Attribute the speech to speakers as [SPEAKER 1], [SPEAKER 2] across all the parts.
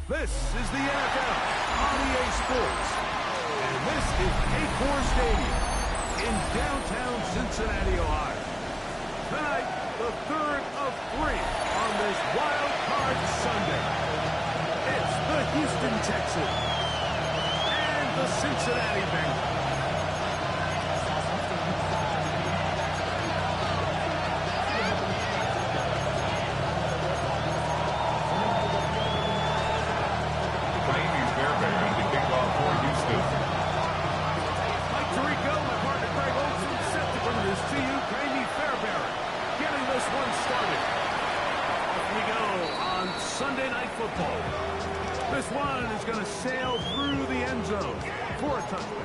[SPEAKER 1] This is the NFL on EA Sports, and this is Acor Stadium in downtown Cincinnati, Ohio. Tonight, the third of three on this Wild Card Sunday. It's the Houston Texans and the Cincinnati Bengals. Sunday Night Football. This one is going to sail through the end zone for a touchdown.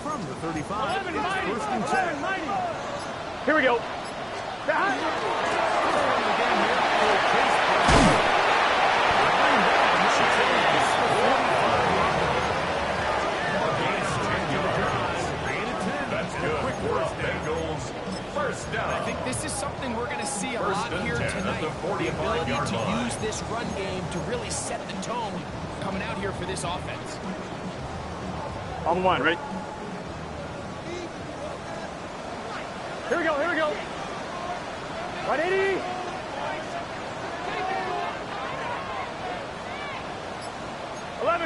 [SPEAKER 1] From the 35, it's first and 10.
[SPEAKER 2] Here we go.
[SPEAKER 3] First down. I think this is something we're going to see a lot here tonight. The ability to use this run game to really set the tone coming out here for this offense.
[SPEAKER 2] On one, ready? Here we go, here we go. 180.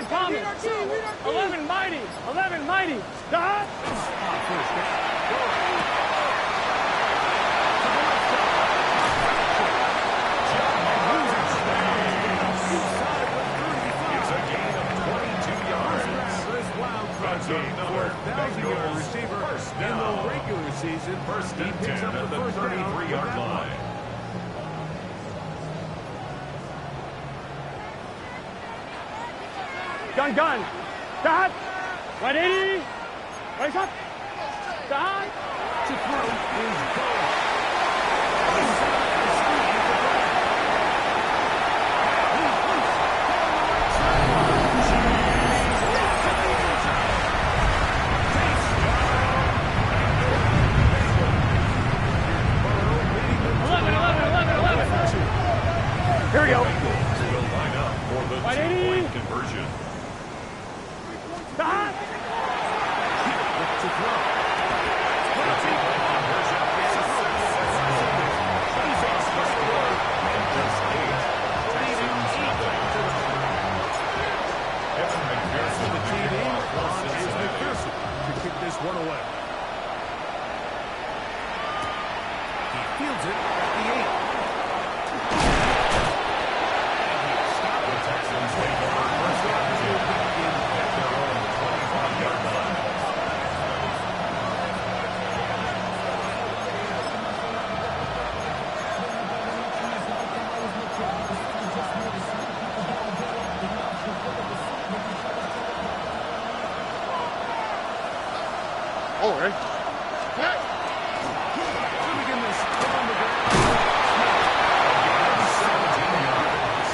[SPEAKER 2] Thomas. 11 mighty. 11 mighty. Stop.
[SPEAKER 1] First down. Another receiver in the regular season.
[SPEAKER 4] First and 10 at the 33-yard line.
[SPEAKER 2] Gun. Stop. 180. Raise up. Stop.
[SPEAKER 1] To throw is goal.
[SPEAKER 2] Here we go.
[SPEAKER 4] Will line up for the 2-point conversion.
[SPEAKER 2] Stop.
[SPEAKER 1] To throw. To kick this one away. He fields it at the 8.
[SPEAKER 2] Oh, right.
[SPEAKER 1] To begin this on the ground.
[SPEAKER 4] 17 yards.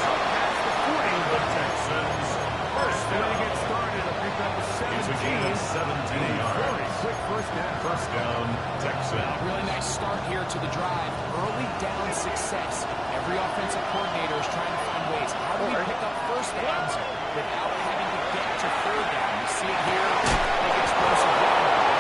[SPEAKER 4] The Texans. First
[SPEAKER 1] When
[SPEAKER 4] down.
[SPEAKER 1] they get started, I pick up a
[SPEAKER 4] It's a gain of 17 yards.
[SPEAKER 1] Quick first down.
[SPEAKER 4] First down, Texans.
[SPEAKER 3] Really nice start here to the drive. Early down success. Every offensive coordinator is trying to find ways. How do we pick up first downs without having to get to third down? You see it here. Big explosive run.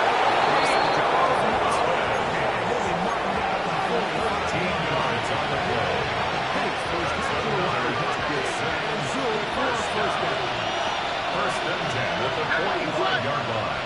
[SPEAKER 4] First and 10 at the 45-yard line.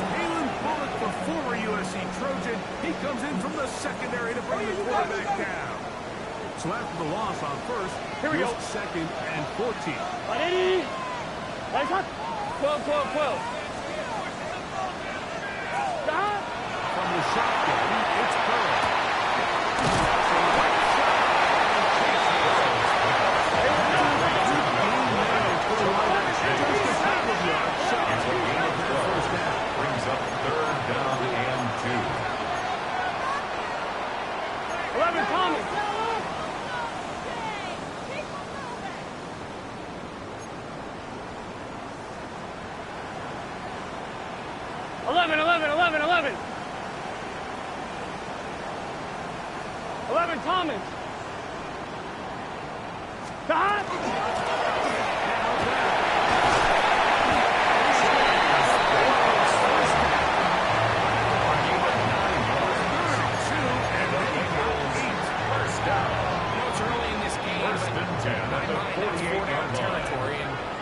[SPEAKER 1] The former USC Trojan, he comes in from the secondary to bring the quarterback down. So after the loss on first,
[SPEAKER 2] here we go.
[SPEAKER 1] Second and 14.
[SPEAKER 2] Ready? Nice shot. 12. Stop.
[SPEAKER 1] From the shotgun, it's Pearl.
[SPEAKER 4] Brings up third down and 2.
[SPEAKER 2] 11 Thomas. Thomas. Stop.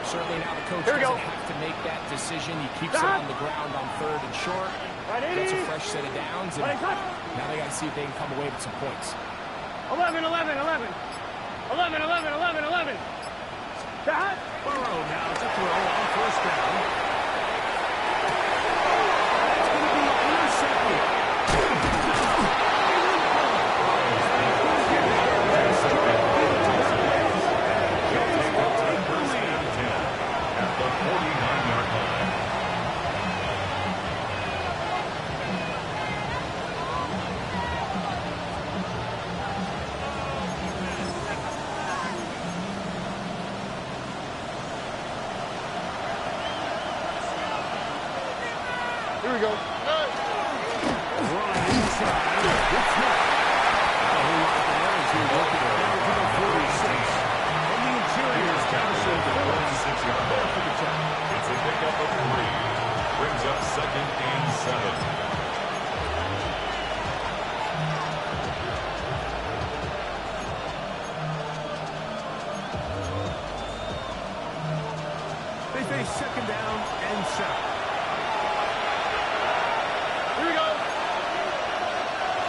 [SPEAKER 3] Certainly now the coach doesn't have to make that decision. He keeps it on the ground on third and short. Gets a fresh set of downs. And now they got to see if they can come away with some points.
[SPEAKER 2] 11.
[SPEAKER 1] Burrow first down. It's going to be intercepted.
[SPEAKER 4] At the 49-yard line.
[SPEAKER 2] Here we go.
[SPEAKER 1] Run inside. It's not. A whole lot of yards here. Looking down to the 46. From the interior, it's down to the 46-yard line for the tackle.
[SPEAKER 4] It's a pickup of 3. Brings up 2nd and 7.
[SPEAKER 1] They face 2nd down and 7.
[SPEAKER 2] Here we go.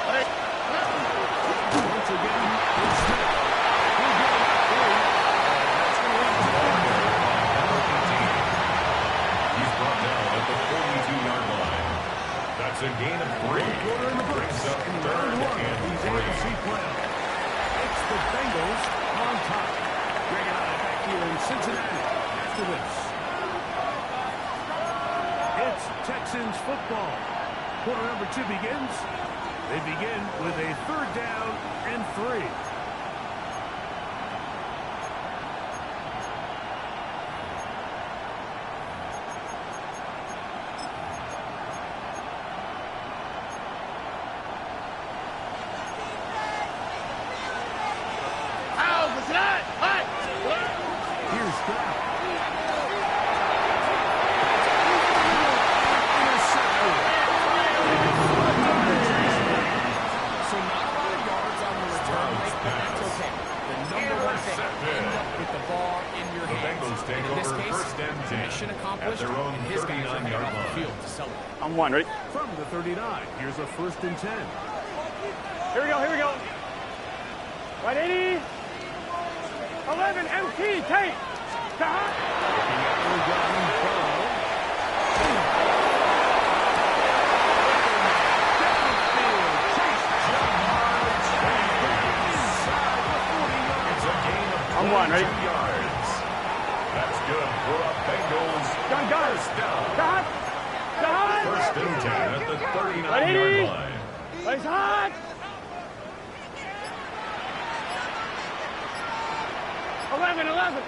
[SPEAKER 2] Hey.
[SPEAKER 1] Once again, it's Smith. He'll get it up 3. That's going to lead to
[SPEAKER 4] Number 18. He's brought down at the 42-yard line. That's a gain of 3.
[SPEAKER 1] quarter in the books.
[SPEAKER 4] Brings up
[SPEAKER 1] In
[SPEAKER 4] 3rd
[SPEAKER 1] round 1
[SPEAKER 4] and
[SPEAKER 1] of these
[SPEAKER 4] 3.
[SPEAKER 1] AFC playoffs. It's the Bengals on top. Bringing it back here in Cincinnati after this. It's Texans football. Quarter number 2 begins. They begin with a 3rd down and 3.
[SPEAKER 2] Ow, what's that? Hey.
[SPEAKER 1] Here's Stroud.
[SPEAKER 3] So not a lot of yards on the return rate, but that's okay. The number one thing, end up with the ball in your
[SPEAKER 4] The
[SPEAKER 3] hands.
[SPEAKER 4] Bengals take
[SPEAKER 3] And in this
[SPEAKER 4] over
[SPEAKER 3] case,
[SPEAKER 4] 1st and 10
[SPEAKER 3] mission
[SPEAKER 4] at
[SPEAKER 3] accomplished,
[SPEAKER 4] their own
[SPEAKER 3] and his guys are heading
[SPEAKER 4] 39-yard
[SPEAKER 3] off the
[SPEAKER 4] line.
[SPEAKER 3] field to celebrate.
[SPEAKER 2] I'm 1, ready?
[SPEAKER 1] From the 39, here's a 1st and 10.
[SPEAKER 2] Here we go, here we go. Right, 80. 11, MT, Tate. I'm 1, ready?
[SPEAKER 4] 2 yards. That's good for a Bengals
[SPEAKER 2] Gun.
[SPEAKER 4] first down.
[SPEAKER 2] Got.
[SPEAKER 4] 1st and 10 at the 39-yard
[SPEAKER 2] Ready?
[SPEAKER 4] line.
[SPEAKER 2] Race hot. 11.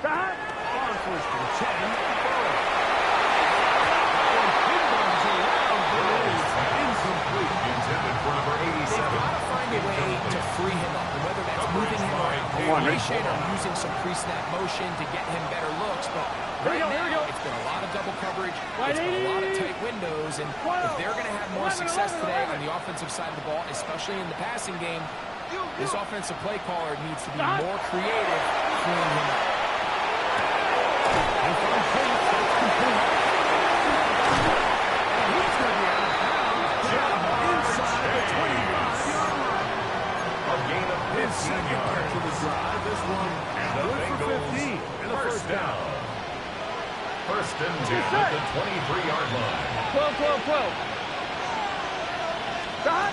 [SPEAKER 2] Got.
[SPEAKER 1] On 1st and 10. Pinballs around, but it is incomplete.
[SPEAKER 4] Intended for number
[SPEAKER 3] They've
[SPEAKER 4] 87.
[SPEAKER 3] got to find a way to free him up, and whether that's moving him around formation or using some pre-snap motion to get him better looks. But right now, it's been a lot of double coverage. It's been a lot of tight windows, and if they're going to have more success today on the offensive side of the ball, especially in the passing game, this offensive play caller needs to be more creative freeing him up.
[SPEAKER 1] His second catch of the drive. This one good for 15 and a first down.
[SPEAKER 4] 1st and 10 at the 23-yard line.
[SPEAKER 2] 12. Got.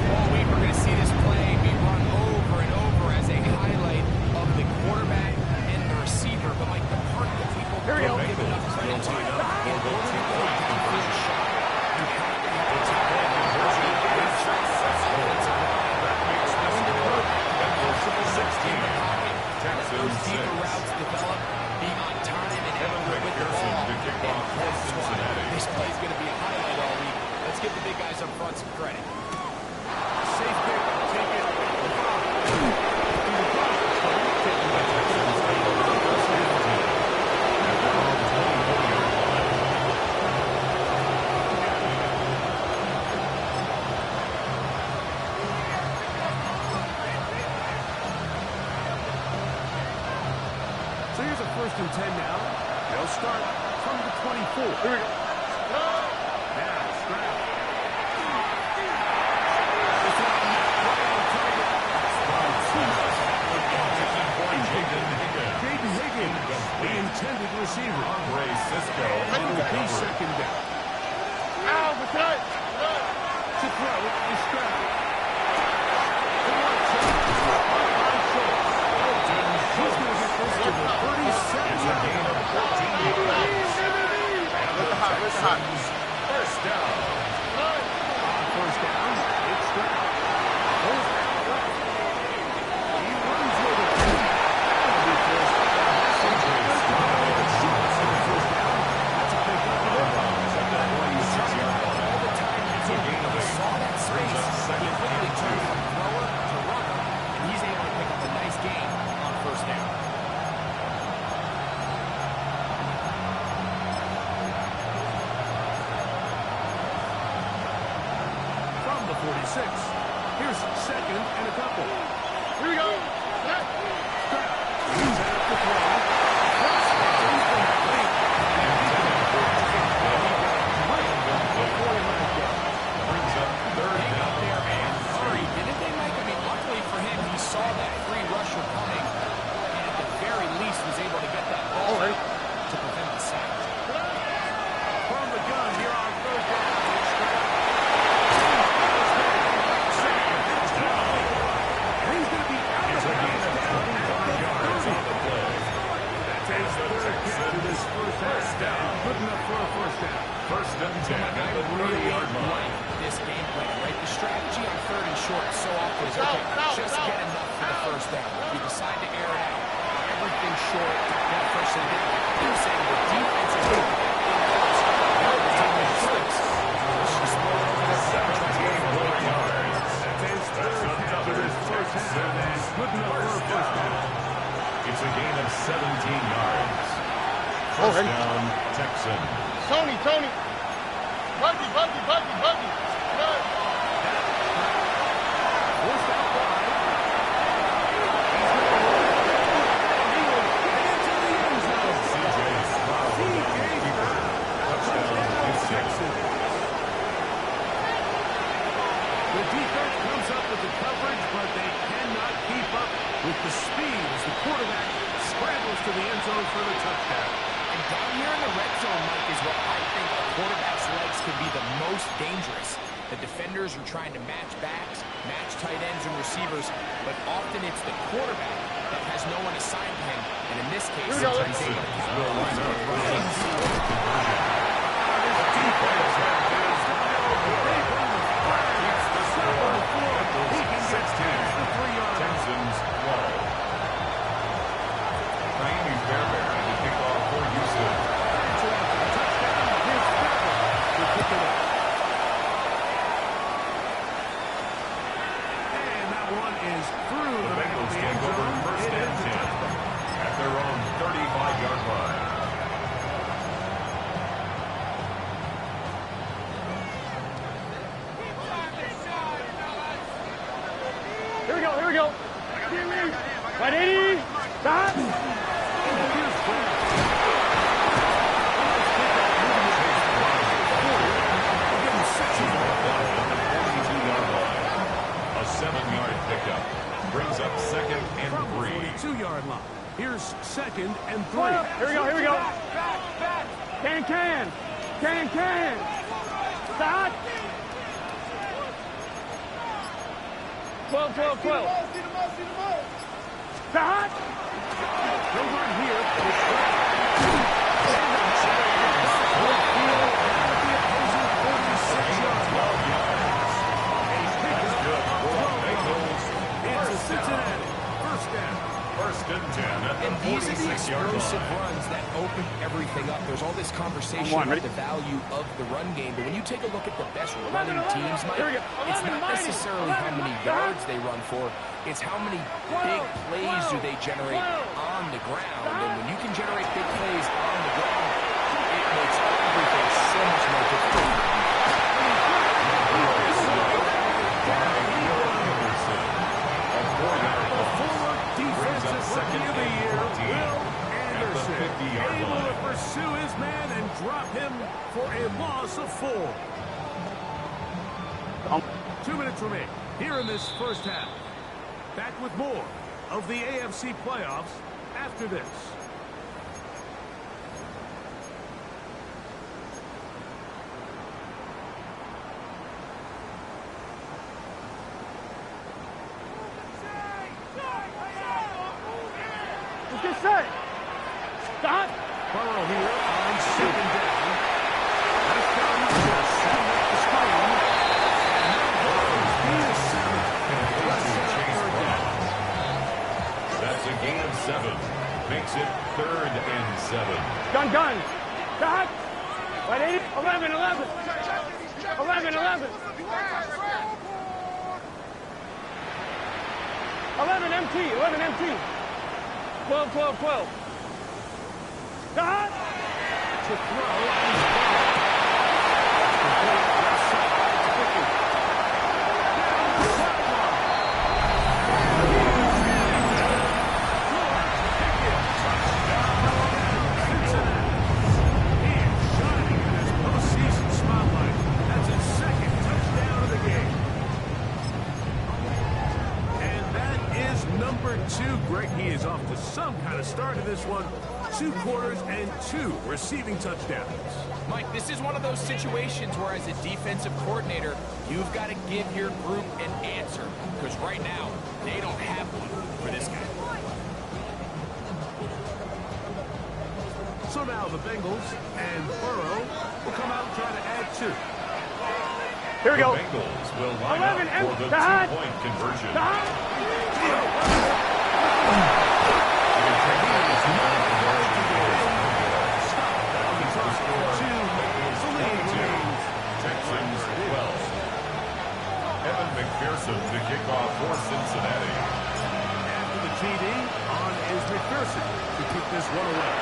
[SPEAKER 3] All week, we're going to see this play be run over and over as a highlight of the quarterback and the receiver. But, Mike, the part that people don't give enough credit to in order to get a downfield shot, you have to have a top end.
[SPEAKER 4] That makes this score Bengals 16.
[SPEAKER 3] Those
[SPEAKER 4] Texans 6.
[SPEAKER 3] deeper routes develop, being on time and accurate with the
[SPEAKER 4] McPherson
[SPEAKER 3] ball.
[SPEAKER 4] to kick off for
[SPEAKER 3] That's why
[SPEAKER 4] Cincinnati.
[SPEAKER 3] this play is going to be a highlight all week. Let's give the big guys up front some credit.
[SPEAKER 1] Safe pick. Take it. So here's a 1st and 10 now. They'll start from the 24.
[SPEAKER 2] Here we go.
[SPEAKER 1] Now, Stroud. Jaden Higgins, the intended receiver.
[SPEAKER 4] Andre Cisco.
[SPEAKER 1] Second down.
[SPEAKER 2] Ow, what's that?
[SPEAKER 1] To throw is Stroud. He's going to get this to the 37.
[SPEAKER 4] A gain of 14 yards.
[SPEAKER 2] Listen hot.
[SPEAKER 4] First down.
[SPEAKER 1] On first down, it's Stroud. First down left. He runs with it. That'll be first down. First down. That's a big run.
[SPEAKER 3] All the time he saw that space. He quickly turned from thrower to runner, and he's able to pick up a nice gain on first down.
[SPEAKER 1] From the 46. Here's second and a couple.
[SPEAKER 2] Here we go.
[SPEAKER 1] Stroud. He's out to throw.
[SPEAKER 4] Brings up third
[SPEAKER 3] Hang
[SPEAKER 4] down
[SPEAKER 3] up there and
[SPEAKER 4] and
[SPEAKER 3] hurry, didn't they, Mike? I mean, luckily for him, he saw that free rusher coming, and at the very least was able to get that ball to prevent the sack.
[SPEAKER 1] From the gun here on third down. And he's going to be out of bounds down at the 30. That takes the third catch of this first down. Good enough for a first down.
[SPEAKER 4] First and 10
[SPEAKER 3] Mike,
[SPEAKER 4] at
[SPEAKER 3] I
[SPEAKER 4] the
[SPEAKER 3] really
[SPEAKER 4] 30-yard line.
[SPEAKER 3] like this game plan, right? The strategy on third and short so often is, okay, just get enough for the first down. If you decide to air it out, everything short, get a first and down. You're saying the defense is going to get
[SPEAKER 4] It's a gain of 17 yards. First down, Texans.
[SPEAKER 2] Tony. Buggy. Good.
[SPEAKER 1] Forced out wide.
[SPEAKER 4] C.J. Stroud. Touchdown, Texans.
[SPEAKER 1] The defense comes up with the coverage, but they cannot keep up with the speed as the quarterback scrambles to the end zone for the touchdown.
[SPEAKER 3] And down here in the red zone, Mike, is where I think a quarterback's legs can be the most dangerous. The defenders are trying to match backs, match tight ends and receivers, but often it's the quarterback that has no one assigned to him. And in this case,
[SPEAKER 2] Here we go.
[SPEAKER 3] he's able to
[SPEAKER 4] Will line up for a conversion. Texans 12. Miami Bearbear to kick off for Houston.
[SPEAKER 1] And that one is through
[SPEAKER 4] The Bengals take over first and 10 at their own 35-yard line.
[SPEAKER 2] Here we go. Right, 80. Stop.
[SPEAKER 4] A 7-yard pickup brings up second and
[SPEAKER 1] From the
[SPEAKER 4] 3.
[SPEAKER 1] 42-yard line. Here's second and 3.
[SPEAKER 2] Here we go. Can. Stop. 12. Stop.
[SPEAKER 1] Over here. Cincinnati, first down.
[SPEAKER 4] First and 10 at the
[SPEAKER 3] And these are the
[SPEAKER 4] 46-yard
[SPEAKER 3] explosive
[SPEAKER 4] line.
[SPEAKER 3] runs that open everything up. There's all this conversation about the value of the run game, but when you take a look at the best running teams, Mike, it's not necessarily how many yards they run for, it's how many big plays do they generate on the ground. And when you can generate big plays on the ground, it makes everything so much more difficult.
[SPEAKER 1] Defensive Rookie of the Year, Will Anderson.
[SPEAKER 4] 30-yard
[SPEAKER 1] able
[SPEAKER 4] line.
[SPEAKER 1] to pursue his man and drop him for a loss of 4. 2 minutes remain here in this first half. Back with more of the AFC playoffs after this.
[SPEAKER 2] Let's get set. Stop.
[SPEAKER 1] Burrow here on 2nd down. This time he's going to set up the screen. And now Burrow's beat a 7. Let's set up 3rd down.
[SPEAKER 4] That's a gain of 7. Makes it 3rd and 7.
[SPEAKER 2] Gun. Stop. Right, 80. 11. 11 MT. 12. Stop.
[SPEAKER 1] To throw is Burrow. Complete left side to Pickens. Down the sideline. Cincinnati. He is shining in his postseason spotlight. That's his 2nd touchdown of the game. And that is number 2. Greg, he is off to some kind of start in this one. 2 quarters and 2 receiving touchdowns.
[SPEAKER 3] Mike, this is one of those situations where as a defensive coordinator, you've got to give your group an answer. Because right now, they don't have one for this guy.
[SPEAKER 1] So now the Bengals and Burrow will come out and try to add 2.
[SPEAKER 2] Here we go.
[SPEAKER 4] The Bengals will line
[SPEAKER 2] 11
[SPEAKER 4] up for the
[SPEAKER 2] Stop.
[SPEAKER 4] 2-point conversion.
[SPEAKER 2] Stop.
[SPEAKER 4] Texans 12. Evan McPherson to kick off for Cincinnati.
[SPEAKER 1] After the TD, on is McPherson to keep this one away.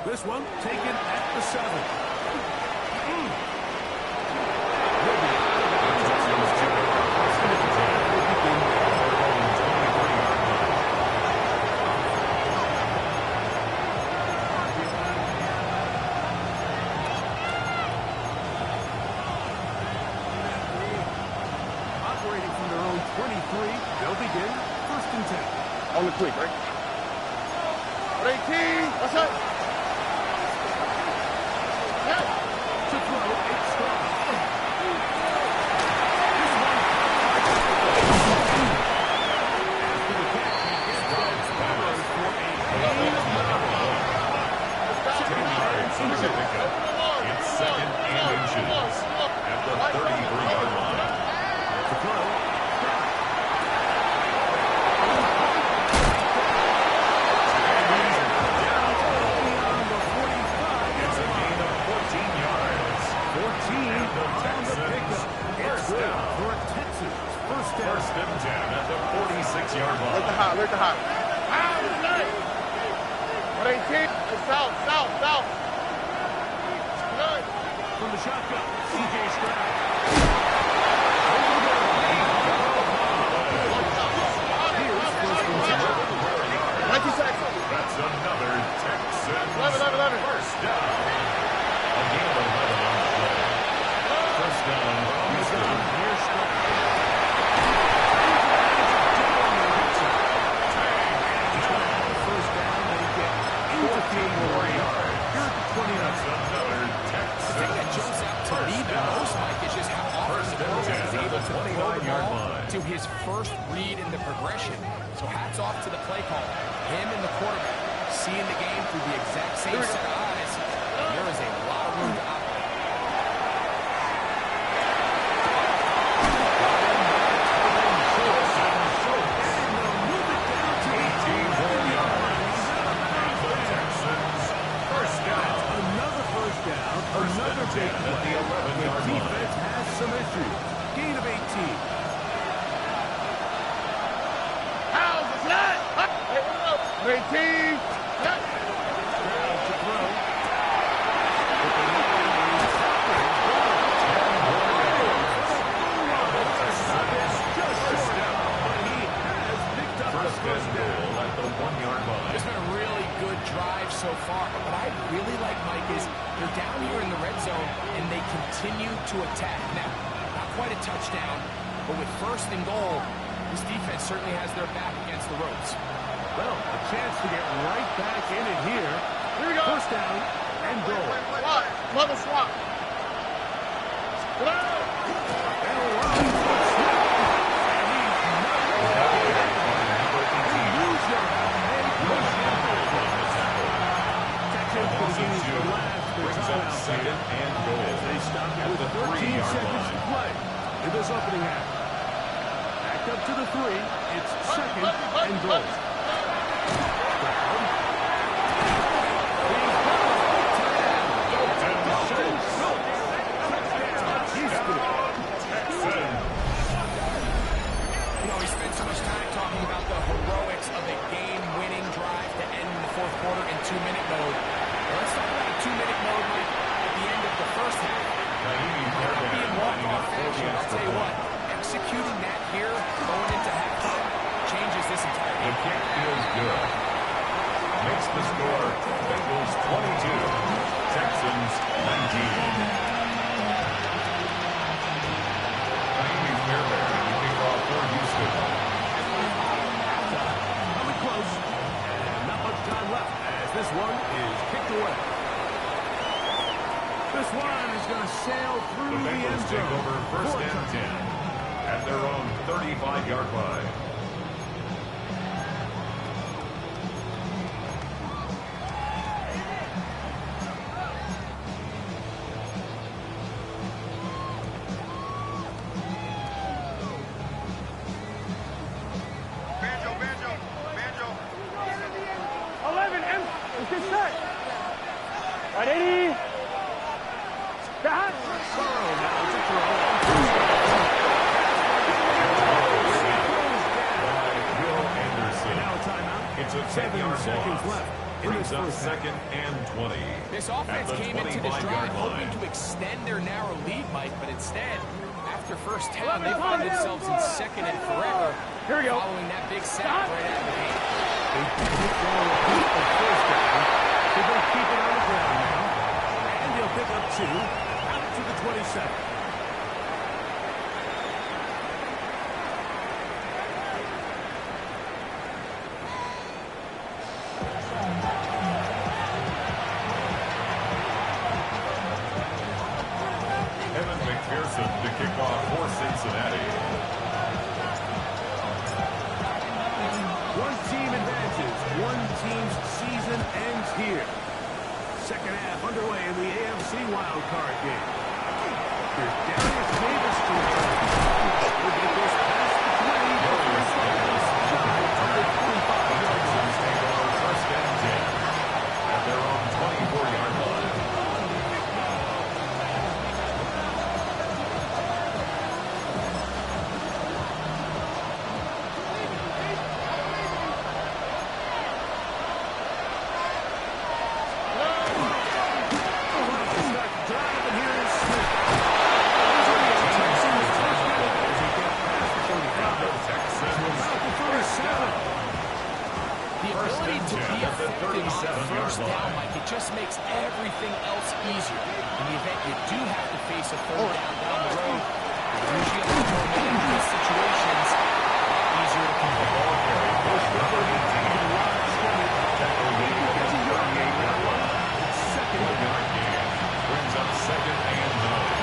[SPEAKER 1] This one taken at the 7. Operating from their own 23, they'll begin 1st and 10.
[SPEAKER 2] On the tweak, right? 18. What's up?
[SPEAKER 1] To throw, it's Stroud. After the catch, he gets Burrow for a gain of 9.
[SPEAKER 4] 10 yards into the pickup. It's 2nd and inches at the 33-yard line.
[SPEAKER 1] To throw,
[SPEAKER 4] It's a gain of 14 yards.
[SPEAKER 1] 14
[SPEAKER 4] And the
[SPEAKER 1] on the
[SPEAKER 4] Texans
[SPEAKER 1] pickup. It's
[SPEAKER 4] first
[SPEAKER 1] good
[SPEAKER 4] down.
[SPEAKER 1] for Texas. First down.
[SPEAKER 4] 1st and 10 at the 46-yard line.
[SPEAKER 2] Let the hot. 18. South.
[SPEAKER 1] From the shotgun, C.J. Stroud. Here's 1st and 10.
[SPEAKER 2] 90 seconds.
[SPEAKER 4] That's another Texans
[SPEAKER 2] 11.
[SPEAKER 4] first down. A gain of 11 on the play. First down, Houston.
[SPEAKER 1] Here's Stroud. First down, they get into
[SPEAKER 4] 14 yards.
[SPEAKER 1] Here at the 29.
[SPEAKER 4] That's another
[SPEAKER 3] The thing that
[SPEAKER 4] Texans
[SPEAKER 3] jumps out to me the most, Mike, is just how often
[SPEAKER 4] First
[SPEAKER 3] the
[SPEAKER 4] and 10
[SPEAKER 3] quarterback is
[SPEAKER 4] at
[SPEAKER 3] able
[SPEAKER 4] the
[SPEAKER 3] to throw the
[SPEAKER 4] 29-yard
[SPEAKER 3] ball
[SPEAKER 4] line.
[SPEAKER 3] to his first read in the progression. So hats off to the play caller. Him and the quarterback seeing the game through the exact same set of eyes. And there is a lot of room to operate.
[SPEAKER 1] Another big play. The defense has some issues. Gain of 18.
[SPEAKER 2] How's it not? 18.
[SPEAKER 1] Stroud to throw.
[SPEAKER 4] First and goal at the 1-yard line.
[SPEAKER 3] so far. But what I really like, Mike, is they're down here in the red zone, and they continue to attack. Now, not quite a touchdown, but with 1st and goal, this defense certainly has their back against the ropes.
[SPEAKER 1] Well, a chance to get right back in it here.
[SPEAKER 2] Here we go.
[SPEAKER 1] 1st down and goal.
[SPEAKER 2] Swap. Mother swap. Hello.
[SPEAKER 1] And a line for a snap. And he's not lose him. And push him. Tackle for the game for last.
[SPEAKER 4] Brings up 2nd and goal.
[SPEAKER 1] As they stop it with 13 seconds to play in this opening half. Back up to the 3. It's 2nd and goal.
[SPEAKER 3] So much time talking about the heroics of a game-winning drive to end in the 4th quarter in 2-minute mode. Well, let's talk about a 2-minute mode, Mike, at the end of the 1st half. Not being walk-off fashion, I'll tell you what, executing that here, going into halftime, changes this entire game.
[SPEAKER 4] The kick feels good. Makes the score Bengals 22, Texans 19.
[SPEAKER 1] This one is kicked away. This one is going to sail through the end zone.
[SPEAKER 4] Take over 1st and 10 at their own 35-yard line.
[SPEAKER 2] Good set. Right, 80. Back.
[SPEAKER 4] It's a
[SPEAKER 1] 7 seconds left.
[SPEAKER 4] Brings up 2nd and 20.
[SPEAKER 3] This offense came into this drive hoping to extend their narrow lead, Mike, but instead, after 1st down, they find themselves in 2nd and forever.
[SPEAKER 2] Here we go.
[SPEAKER 3] Following that big sack right out of the gate.
[SPEAKER 1] They keep the 1st down. They're going to keep it on the ground now. And they'll pick up 2 out to the 27.
[SPEAKER 4] To kick off for Cincinnati.
[SPEAKER 1] One team advances. One team's season ends here. 2nd half underway in the AFC wildcard game. Here's Darius Davis to we'll get this past the 20.
[SPEAKER 4] Texans take over 1st and 10 at their own 24-yard line.
[SPEAKER 3] It just makes everything else easier. In the event you do have to face a 3rd down the road, you're usually a lot more man in these situations. Easier to keep the ball carried.
[SPEAKER 4] Push number 18. Tackle game at the 38-yard line. 2nd game. Brings up 2nd and 9.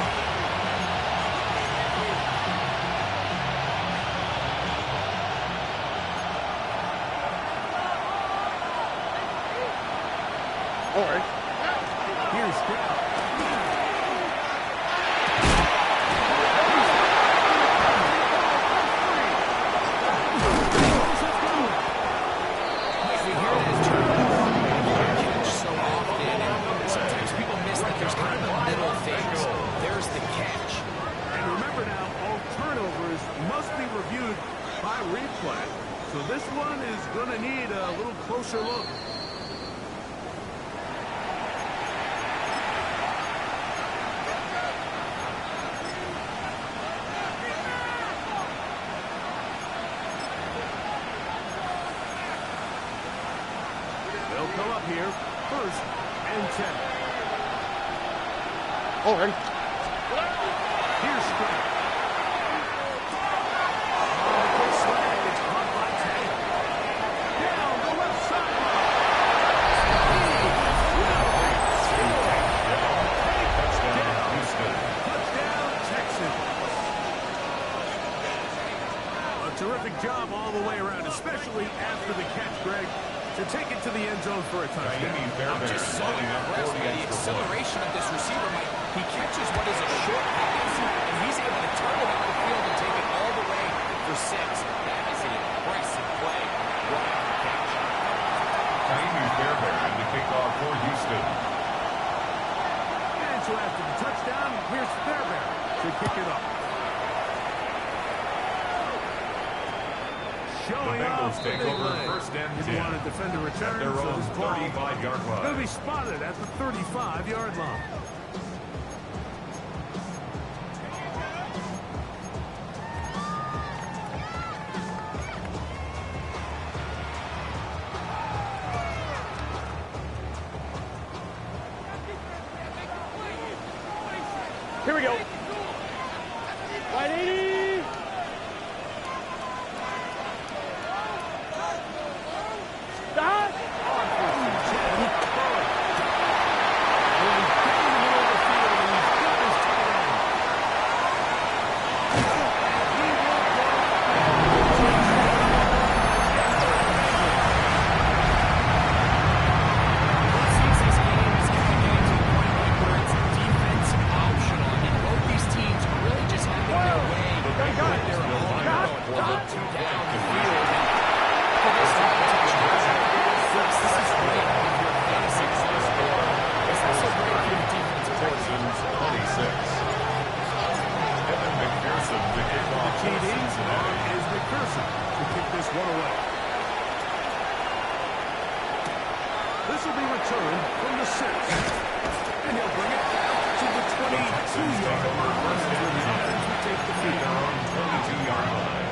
[SPEAKER 1] Here's Stroud.
[SPEAKER 3] Sometimes people miss that there's kind of a middle phase. There's the catch.
[SPEAKER 1] And remember now, all turnovers must be reviewed by replay. So this one is going to need a little closer look. They'll come up here. first and 10.
[SPEAKER 2] Oh, ready?
[SPEAKER 1] Here's Stroud. Quick slant. It's caught by Taylor. Down the left sideline. Touchdown, Texans. A terrific job all the way around, especially after the catch, Greg, to take it to the end zone for a touchdown.
[SPEAKER 3] I'm just so impressed by the acceleration of this receiver, Mike. He catches what is a short pass, and he's able to turn it up the field and take it all the way for 6. That is an impressive play. Right on the catch.
[SPEAKER 4] Taimi Fairbairn to kick off for Houston.
[SPEAKER 1] And so after the touchdown, here's Fairbairn to kick it up. Showing
[SPEAKER 4] The Bengals
[SPEAKER 1] off
[SPEAKER 4] take
[SPEAKER 1] the big
[SPEAKER 4] over
[SPEAKER 1] leg.
[SPEAKER 4] first and
[SPEAKER 1] Didn't
[SPEAKER 4] 10.
[SPEAKER 1] want to defend a return,
[SPEAKER 4] At their
[SPEAKER 1] so
[SPEAKER 4] own
[SPEAKER 1] this ball
[SPEAKER 4] 35-yard line.
[SPEAKER 1] will be spotted at the 35-yard line.
[SPEAKER 2] Here we go. Right 80. Stop.
[SPEAKER 1] This will be returned from the 6. And he'll bring it back to the 22-yard line. Where the offense will take the field.
[SPEAKER 4] Their own 22-yard line.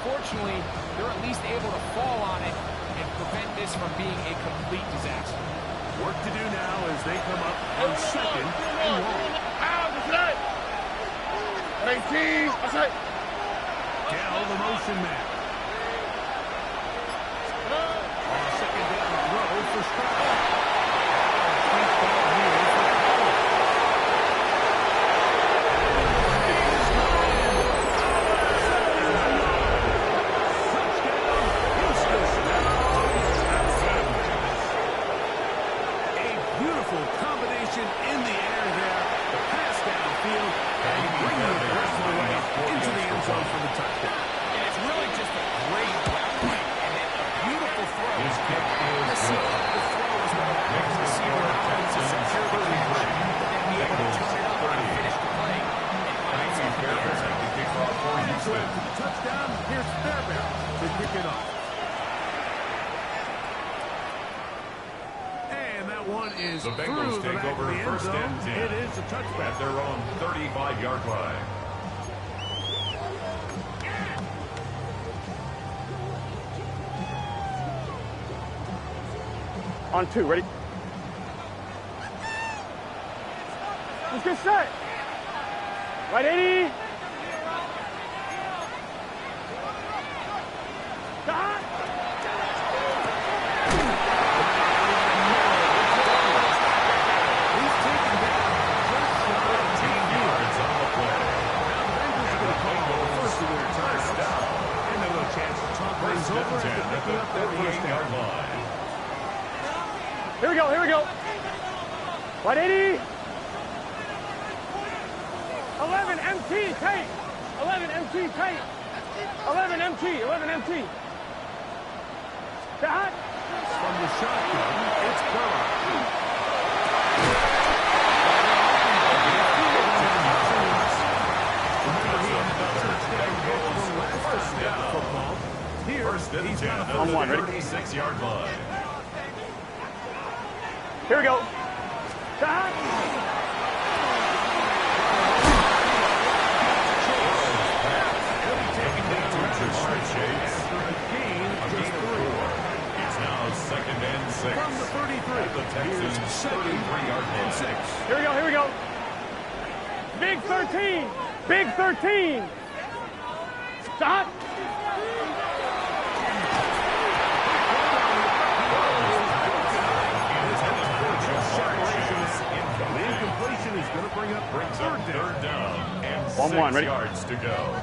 [SPEAKER 3] Fortunately, they're at least able to fall on it and prevent this from being a complete disaster.
[SPEAKER 1] Work to do now as they come up on 2nd and
[SPEAKER 2] 19.
[SPEAKER 1] Dell, the motion man. On 2nd down throw for Stroud. Touchdown, here's Fairbairn to kick it off. And that one is
[SPEAKER 4] The Bengals take over first and 10.
[SPEAKER 1] It is a touchback.
[SPEAKER 4] At their own 35-yard line.
[SPEAKER 2] On 2, ready? Let's get set. Right 80.
[SPEAKER 1] is over after picking up that first down.
[SPEAKER 2] Here we go, here we go. 180. 11 MT, tight. 11 MT, tight. 11 MT, 11 MT. Shot.
[SPEAKER 1] From the shotgun, it's Burrow.
[SPEAKER 4] First and 10 at the 36-yard line.
[SPEAKER 2] Here we go. Shot.
[SPEAKER 4] It's now second and 6.
[SPEAKER 1] From the 33.
[SPEAKER 4] At the Texans' 33-yard line.
[SPEAKER 2] Here we go, here we go. Big 13. Big 13. Shot.
[SPEAKER 1] Is going to bring up third down
[SPEAKER 4] and
[SPEAKER 2] 1-1,
[SPEAKER 4] 6 yards to go.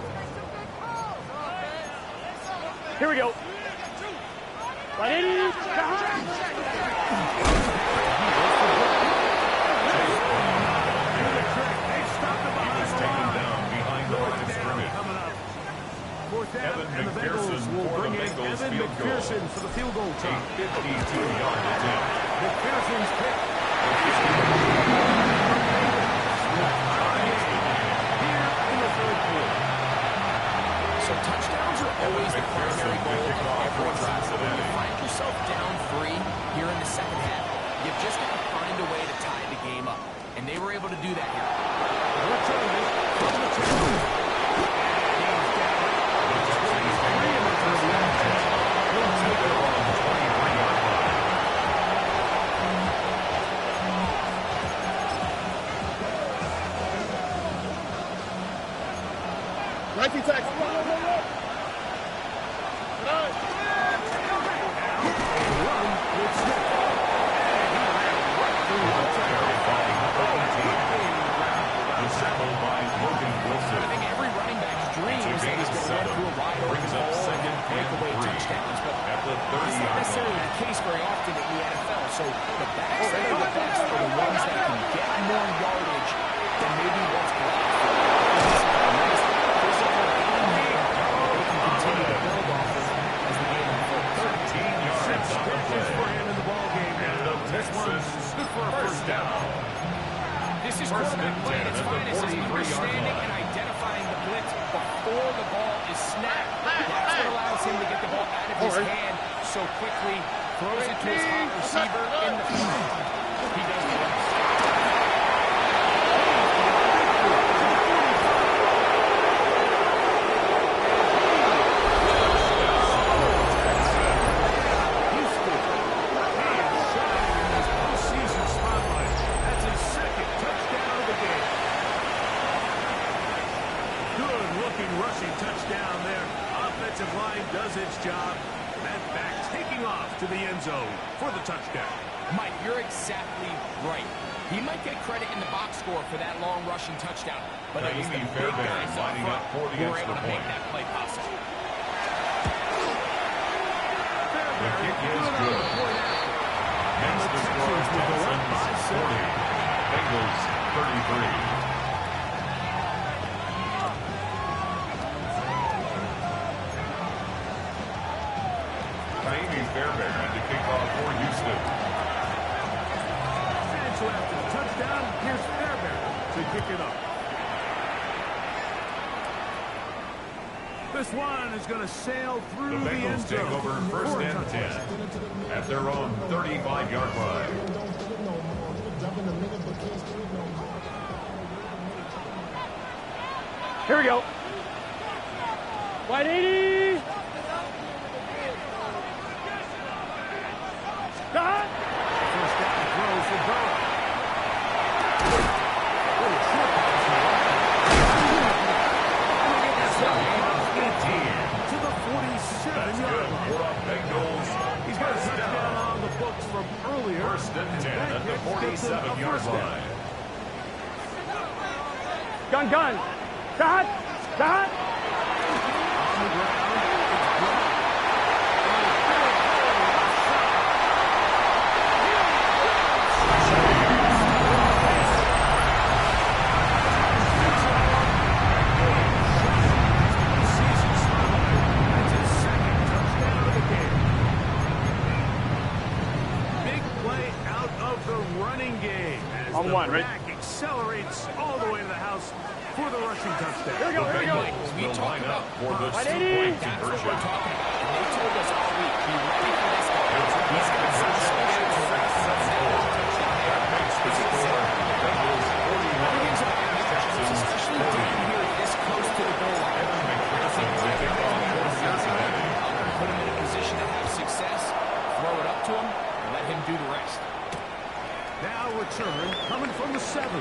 [SPEAKER 2] Here we go. 180.
[SPEAKER 4] He was taken down behind the line of scrimmage. Evan McPherson for the Bengals field goal.
[SPEAKER 1] For the field goal try.
[SPEAKER 4] A 52-yard attempt.
[SPEAKER 1] McPherson's pick.
[SPEAKER 3] So touchdowns are always the primary goal of every drive. When you find yourself down 3 here in the second half, you've just got to find a way to tie the game up. And they were able to do that here.
[SPEAKER 2] Nike tax.
[SPEAKER 3] I think every running back's dream is that he's going to run through a wide open hole and breakaway touchdowns. But that's not necessarily the case very often in the NFL. So the backs that are the best are the ones that can get more yardage than maybe what's blocked. Physical they can continue to build off of as the game unfolds.
[SPEAKER 4] 13 yards on the play.
[SPEAKER 1] For him in the ball game.
[SPEAKER 4] And
[SPEAKER 1] This one's good for a first down.
[SPEAKER 3] This is quarterback play at its finest, is understanding and identifying the blitz before the ball is snapped. That's what allows him to get the ball out of his hand so quickly, throws it to his hot receiver in the front. He does the rest.
[SPEAKER 1] Rushing touchdown there. Offensive line does its job. And back taking off to the end zone for the touchdown.
[SPEAKER 3] Mike, you're exactly right. He might get credit in the box score for that long rushing touchdown, but it was the big guys up front who were able to make that play possible.
[SPEAKER 4] The kick is good. Next to score Texans 40. Bengals 33. Fairbairn to kick off for Houston.
[SPEAKER 1] And so after the touchdown, here's Fairbairn to kick it up. This one is going to sail through the end
[SPEAKER 4] Bengals
[SPEAKER 1] zone.
[SPEAKER 4] take over first and 10 at their own 35-yard line.
[SPEAKER 2] Here we go. 180. Stop.
[SPEAKER 1] First down throw for Burrow. To the 47-yard line.
[SPEAKER 4] For our Bengals.
[SPEAKER 1] He's got a touchdown on the books from earlier.
[SPEAKER 4] First and 10 at the 47-yard line.
[SPEAKER 2] Gun. Shot.
[SPEAKER 1] On the ground. It's blocked.
[SPEAKER 2] On one, right?
[SPEAKER 1] back accelerates all the way to the house for the rushing touchdown.
[SPEAKER 2] Here we go, here we go.
[SPEAKER 3] We talk about
[SPEAKER 4] for the
[SPEAKER 2] 180.
[SPEAKER 4] two-point
[SPEAKER 3] that's what
[SPEAKER 4] conversion.
[SPEAKER 3] we're talking about. And they told us all week, be ready for this guy. He's got some special especially down here this close to the goal line. Put him in a position to have success, throw it up to him, and let him do the rest.
[SPEAKER 1] Now return coming from the 7. And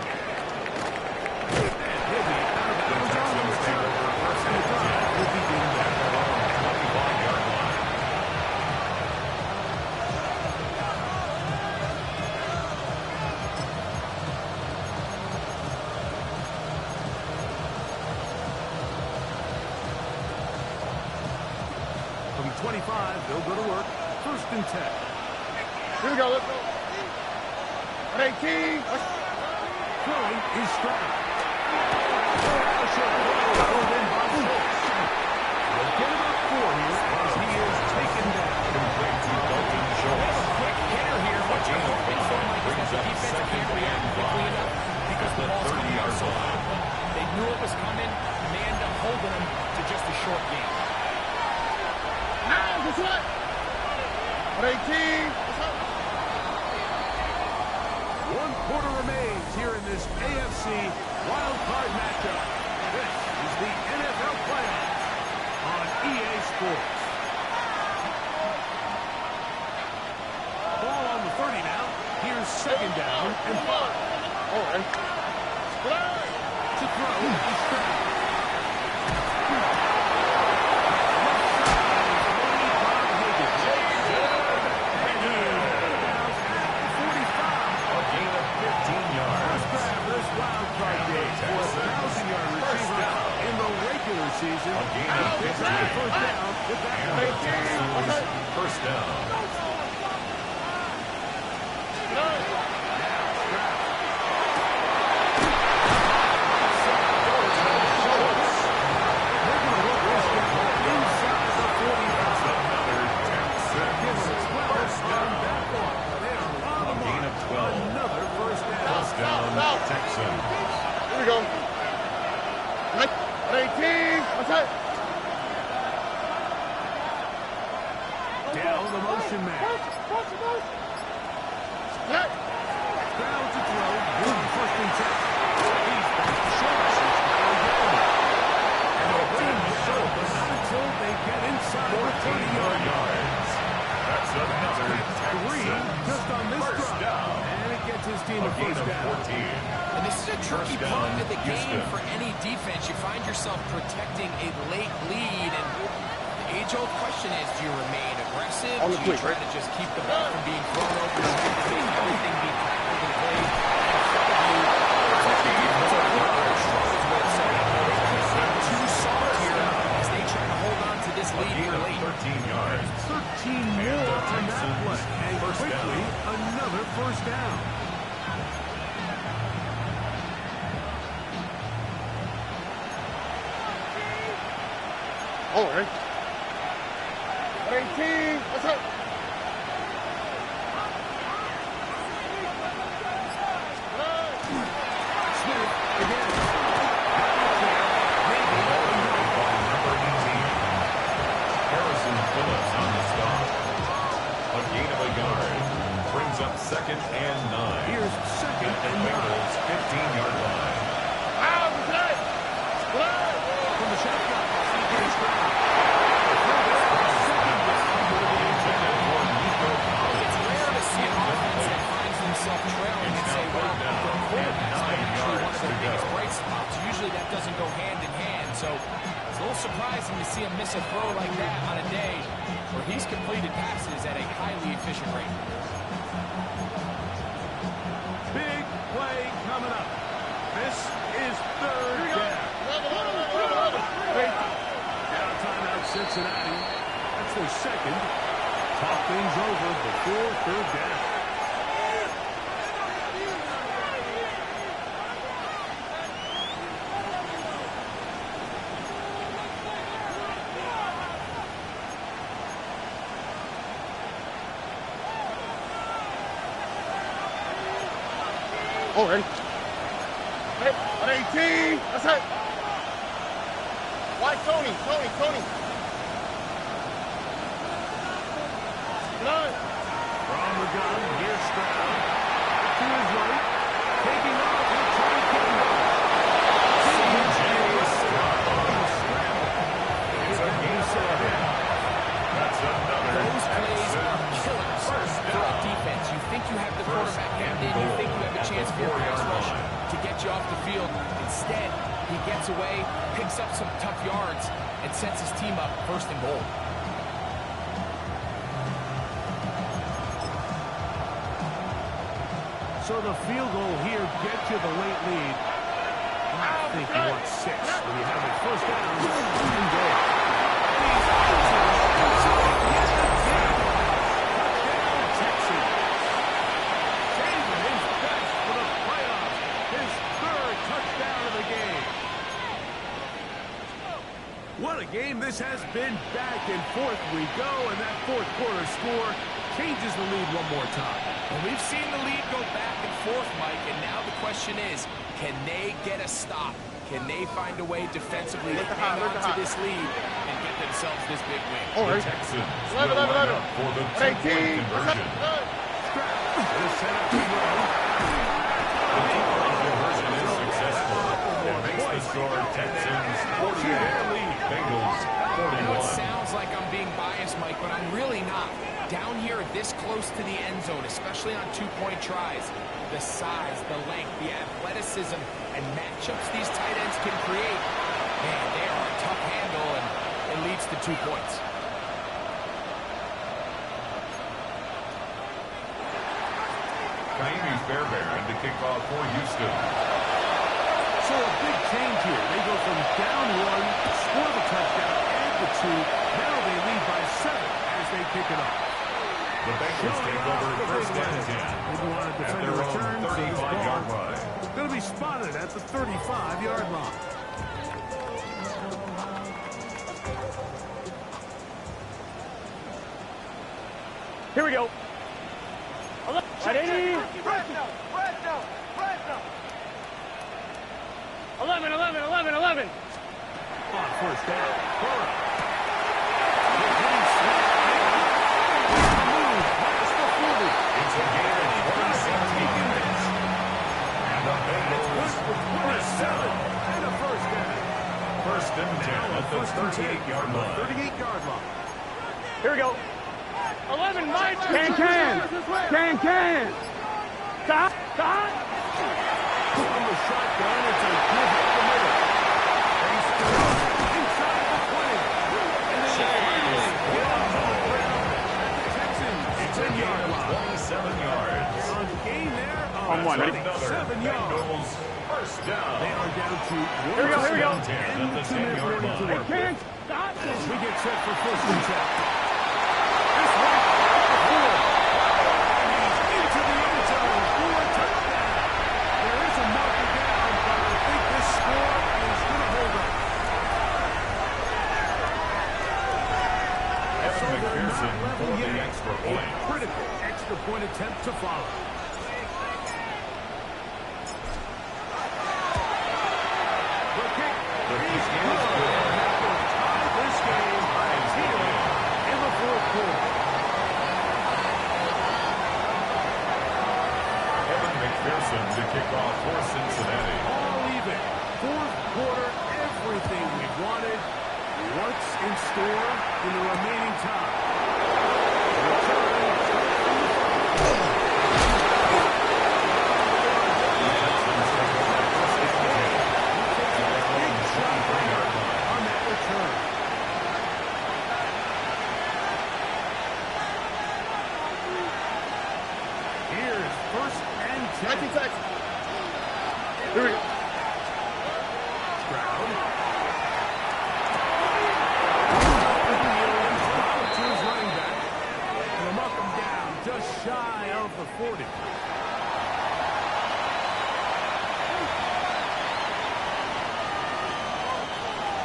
[SPEAKER 1] he'll be out of bounds on the return. And the drive will begin back along the 25-yard line. From 25, they'll go to work. 1st and 10.
[SPEAKER 2] Here we go, let's go. 118.
[SPEAKER 1] Throwing is Stroud. A short throw pulled in by Schultz. They'll get about 4 here as he is taken down.
[SPEAKER 4] Complete to Dalton Schultz.
[SPEAKER 3] A quick hitter here. What you're hoping for, Mike, is that the defense can't react quickly enough because the ball's coming out so high. They knew it was coming. They end up holding them to just a short game.
[SPEAKER 2] Now, this way. 118.
[SPEAKER 1] 1 quarter remains here in this AFC wild card matchup. This is the NFL playoffs on EA Sports. Ball on the 30 now. Here's 2nd down and 5.
[SPEAKER 2] Oh, and
[SPEAKER 1] To throw is Stroud. Season.
[SPEAKER 4] A gain of 15.
[SPEAKER 1] First down with that.
[SPEAKER 4] First down. Texans.
[SPEAKER 2] here we go. 118. What's that?
[SPEAKER 1] Down the motion man.
[SPEAKER 2] Hey.
[SPEAKER 1] Down to throw. 1st and 10. He's back to Schultz. And they'll bring the Schultz until they get inside the 30-yard yards.
[SPEAKER 4] That's another
[SPEAKER 1] 3 just on this drive. And it gets his team a first down.
[SPEAKER 4] 14.
[SPEAKER 3] And this is a tricky part of the game for any defense. You find yourself protecting a late lead, and the age-old question is, do you remain aggressive? Do you try to just keep the ball from being thrown over your head, make everything be tackled and played? Too soft here as they try to hold on to this lead here late.
[SPEAKER 4] 13 yards.
[SPEAKER 1] 13 more on that play. And quickly, another first down.
[SPEAKER 2] All right. 18. What's up?
[SPEAKER 1] Smith again.
[SPEAKER 4] Number 18. Harrison Phillips on the stop. A gain of a yard. Brings up 2nd and 9.
[SPEAKER 1] Here's 2nd and 9.
[SPEAKER 4] Bengals 15-yard line.
[SPEAKER 2] Out of the
[SPEAKER 1] From the shotgun. Here's Stroud.
[SPEAKER 3] It's rare to see an offense that finds themselves trailing and say, well, the quarterback's actually one of their biggest bright spots. Usually that doesn't go hand in hand, so it's a little surprising to see him miss a throw like that on a day where he's completed passes at a highly efficient rate.
[SPEAKER 1] Big play coming up. This is 3rd down. Now timeout Cincinnati. That's their 2nd. Talk things over before 3rd down.
[SPEAKER 2] Oh, ready? Ready? On 18. That's it. Why Tony? Nine.
[SPEAKER 1] From the gun, here's Stroud. To his right. Taking off with Trey Kendall.
[SPEAKER 4] It's a game seven. That's another.
[SPEAKER 3] Those plays are killers for a defense. You think you have the quarterback hemmed in. You think you have a chance for your pass rush to get you off the field. Instead, he gets away, picks up some tough yards, and sets his team up first and goal.
[SPEAKER 1] So the field goal here gets you the late lead. I think you want 6 when you have it first down and goal. Touchdown, Texans. Saving his best for the playoffs. His 3rd touchdown of the game. What a game this has been. Back and forth we go, and that 4th quarter score changes the lead one more time.
[SPEAKER 3] Well, we've seen the lead go back and forth, Mike, and now the question is, can they get a stop? Can they find a way defensively to hang on to this lead and get themselves this big win?
[SPEAKER 4] The Texans will line up for the 2-point conversion.
[SPEAKER 1] The setup to run.
[SPEAKER 4] The 2-point conversion is successful. It makes the score Texans 48, Bengals 41.
[SPEAKER 3] It sounds like I'm being biased, Mike, but I'm really not. Down here this close to the end zone, especially on 2-point tries, the size, the length, the athleticism, and matchups these tight ends can create, man, they are a tough handle, and it leads to 2 points.
[SPEAKER 4] Kaimi Fairbairn to kick off for Houston.
[SPEAKER 1] So a big change here. They go from down 1, score the touchdown, add the 2. Now they lead by 7 as they pick it up.
[SPEAKER 4] The Bengals take over first and 10 at their own 35-yard line.
[SPEAKER 1] Going to be spotted at the 35-yard line.
[SPEAKER 2] Here we go. 80. 11.
[SPEAKER 1] On first down. Burrow.
[SPEAKER 4] It's a game of 26 minutes. And the Bengals press down.
[SPEAKER 1] And a first down.
[SPEAKER 4] First and 10 at the 38-yard line.
[SPEAKER 1] 38-yard line.
[SPEAKER 2] Here we go. 11, Mike. Can. Stop.
[SPEAKER 1] From the shotgun, it's a good hit the middle. Face inside the 20. And then finally get off the ground at the Texans.
[SPEAKER 4] It's a game of 27 yards.
[SPEAKER 1] On the gain there
[SPEAKER 2] On one, ready?
[SPEAKER 1] 7 yards.
[SPEAKER 4] Bengals first down.
[SPEAKER 1] They are down to
[SPEAKER 2] Here we go.
[SPEAKER 4] 10 at the 10-yard line.
[SPEAKER 2] Can't stop.
[SPEAKER 1] We get set for first and 10. This one at the 4. And he's into the end zone for a touchdown. There is a marker down, but I think this score is going to hold up.
[SPEAKER 4] Evan McPherson for the extra point.
[SPEAKER 1] A critical extra point attempt to follow. The kick is good. That will tie this game here in the 4th quarter.
[SPEAKER 4] Evan McPherson to kick off for Cincinnati.
[SPEAKER 1] All even. 4th quarter, everything we wanted. What's in store in the remaining time? On that return. Here's first and 10.
[SPEAKER 2] Here we go.
[SPEAKER 1] Stroud. To his running back. And they'll knock him down just shy of the 40.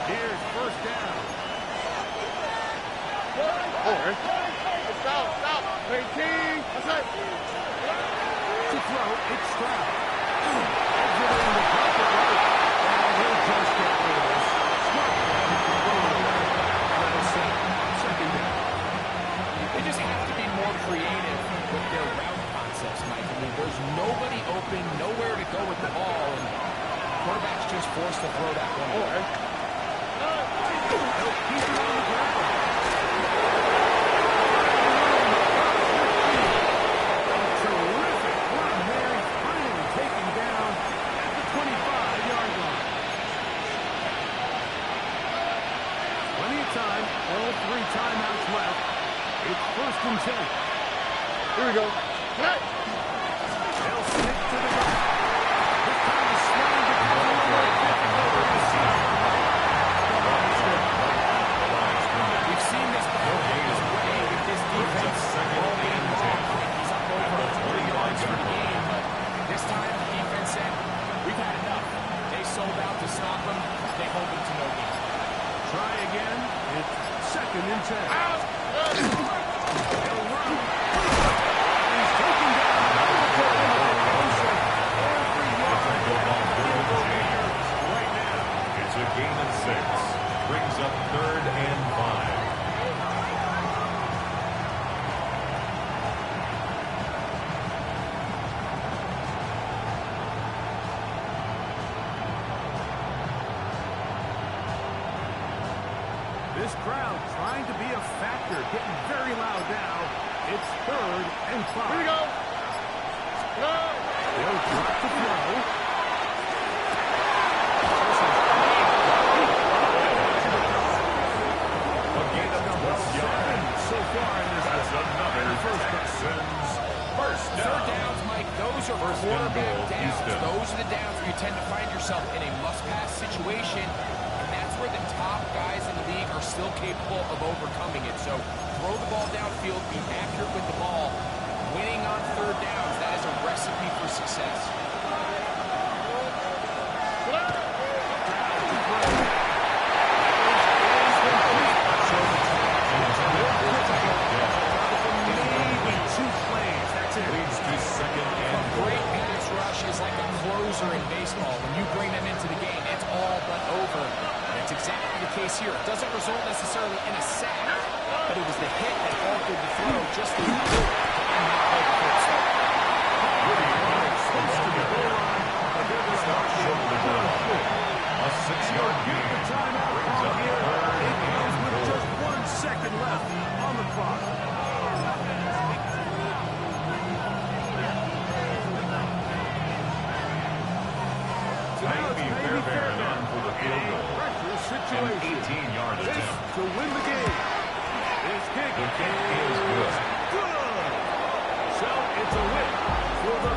[SPEAKER 1] Here's first down.
[SPEAKER 2] Stop. 18. That's it.
[SPEAKER 1] To throw, it's Stroud. Exiting the pocket right. And he'll just get rid of this. Smart play. Throw it away. That'll set second down.
[SPEAKER 3] They just have to be more creative with their route concepts, Mike. I mean, there's nobody open, nowhere to go with the ball, and quarterback's just forced to throw that one away.
[SPEAKER 1] They'll keep it on the ground. Terrific run there. Finally taken down at the 25-yard line. Plenty of time. All 3 timeouts left. It's 1st and 10.
[SPEAKER 2] Here we go.
[SPEAKER 1] They'll stick to the ground. This time the slam to
[SPEAKER 3] We've seen this ball his way with this defense all game long. He's up over 20 yards for the game, but this time the defense said, we've had enough. They sold out to stop him. They hold him to no gain.
[SPEAKER 1] try again. It's 2nd and 10. They'll run. He's taken down. Every yard. Right now.
[SPEAKER 4] It's a gain of 6. Brings up 3rd and 5.
[SPEAKER 1] This crowd trying to be a factor, getting very loud now. It's 3rd and 5.
[SPEAKER 2] Here we go.
[SPEAKER 1] They'll drop the throw.
[SPEAKER 4] A gain of 12 yards.
[SPEAKER 1] So far in this
[SPEAKER 4] That's
[SPEAKER 1] one.
[SPEAKER 4] another
[SPEAKER 1] First
[SPEAKER 4] Texans first
[SPEAKER 3] Third
[SPEAKER 4] down.
[SPEAKER 3] downs, Mike, those are
[SPEAKER 4] First and
[SPEAKER 3] quarterback
[SPEAKER 4] goal,
[SPEAKER 3] downs.
[SPEAKER 4] Houston.
[SPEAKER 3] Those are the downs where you tend to find yourself in a must-pass situation, and that's where the top guys in the league are still capable of overcoming it. So throw the ball downfield, be accurate with the ball. Winning on 3rd downs, that is a recipe for success.
[SPEAKER 1] Maybe 2 plays. That's it.
[SPEAKER 4] Leads to 2nd and
[SPEAKER 3] Great pass rush is like a closer in baseball. When you bring them into the game, it's all but over. And that's exactly the case here. It doesn't result necessarily in a sack, but it was the hit that altered the throw just as good to end that whole third start.
[SPEAKER 1] Close to the goal line, but they're going to start short of the goal line.
[SPEAKER 4] a 6-yard gain.
[SPEAKER 1] The timeout
[SPEAKER 4] Brings up
[SPEAKER 1] call here.
[SPEAKER 4] 3rd
[SPEAKER 1] It
[SPEAKER 4] and
[SPEAKER 1] ends with
[SPEAKER 4] 4.
[SPEAKER 1] just 1 second left on the clock.
[SPEAKER 4] Maybe Fairbairn on for the field goal.
[SPEAKER 1] Pressure
[SPEAKER 4] An
[SPEAKER 1] situation.
[SPEAKER 4] 18-yard
[SPEAKER 1] This
[SPEAKER 4] attempt.
[SPEAKER 1] to win the game. This kick
[SPEAKER 4] The kick is good.
[SPEAKER 1] good. So it's a win for the